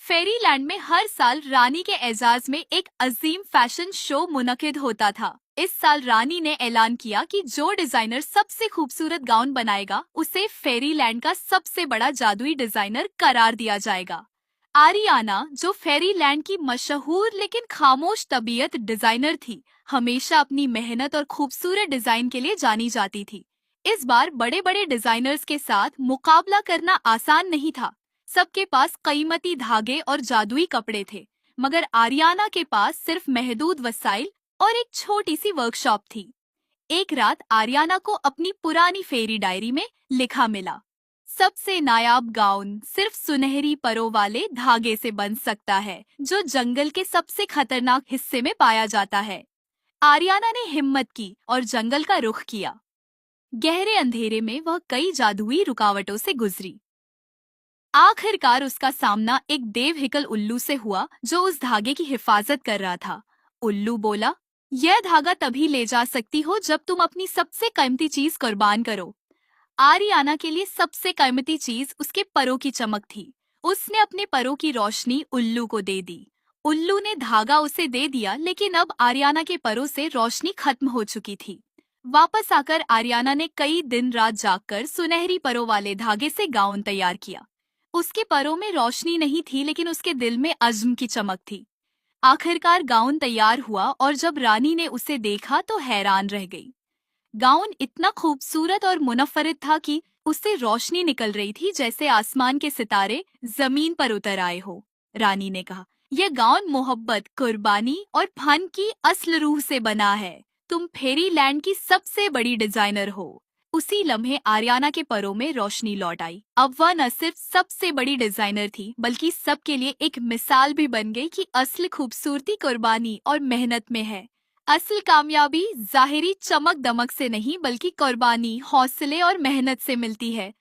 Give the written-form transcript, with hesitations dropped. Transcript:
Fairyland में हर साल रानी के एजाज में एक अजीम फैशन शो मुनक्किद होता था। इस साल रानी ने ऐलान किया कि जो डिजाइनर सबसे खूबसूरत गाउन बनाएगा उसे फेरीलैंड का सबसे बड़ा जादुई डिजाइनर करार दिया जाएगा। आरियाना, जो फेरीलैंड की मशहूर लेकिन खामोश तबीयत डिजाइनर थी, हमेशा अपनी मेहनत और खूबसूरत डिजाइन के लिए जानी जाती थी। इस बार बड़े बड़े डिजाइनर्स के साथ मुकाबला करना आसान नहीं था। सबके पास कीमती धागे और जादुई कपड़े थे, मगर आरियाना के पास सिर्फ महदूद वसाइल और एक छोटी सी वर्कशॉप थी। एक रात आरियाना को अपनी पुरानी फेरी डायरी में लिखा मिला, सबसे नायाब गाउन सिर्फ सुनहरी परों वाले धागे से बन सकता है, जो जंगल के सबसे खतरनाक हिस्से में पाया जाता है। आरियाना ने हिम्मत की और जंगल का रुख किया। गहरे अंधेरे में वह कई जादुई रुकावटों से गुजरी। आखिरकार उसका सामना एक देवहिकल उल्लू से हुआ, जो उस धागे की हिफाजत कर रहा था। उल्लू बोला, यह धागा तभी ले जा सकती हो जब तुम अपनी सबसे कीमती चीज कुर्बान करो। आरियाना के लिए सबसे कीमती चीज उसके परों की चमक थी। उसने अपने परों की रोशनी उल्लू को दे दी। उल्लू ने धागा उसे दे दिया, लेकिन अब आरियाना के परों से रोशनी खत्म हो चुकी थी। वापस आकर आरियाना ने कई दिन रात जागकर सुनहरी परों वाले धागे से गाउन तैयार किया। उसके परों में रोशनी नहीं थी, लेकिन उसके दिल में अज़्म की चमक थी। आखिरकार गाउन तैयार हुआ और जब रानी ने उसे देखा तो हैरान रह गई। गाउन इतना खूबसूरत और मुनफरिद था कि उससे रोशनी निकल रही थी, जैसे आसमान के सितारे जमीन पर उतर आए हो। रानी ने कहा, यह गाउन मोहब्बत, कुर्बानी और फन की असल रूह से बना है। तुम फेरीलैंड की सबसे बड़ी डिजाइनर हो। उसी लम्हे आरियाना के परों में रोशनी लौट आई। अब वह न सिर्फ सबसे बड़ी डिजाइनर थी, बल्कि सबके लिए एक मिसाल भी बन गई कि असली खूबसूरती कुर्बानी और मेहनत में है। असल कामयाबी जाहिरी चमक दमक से नहीं, बल्कि कुर्बानी, हौसले और मेहनत से मिलती है।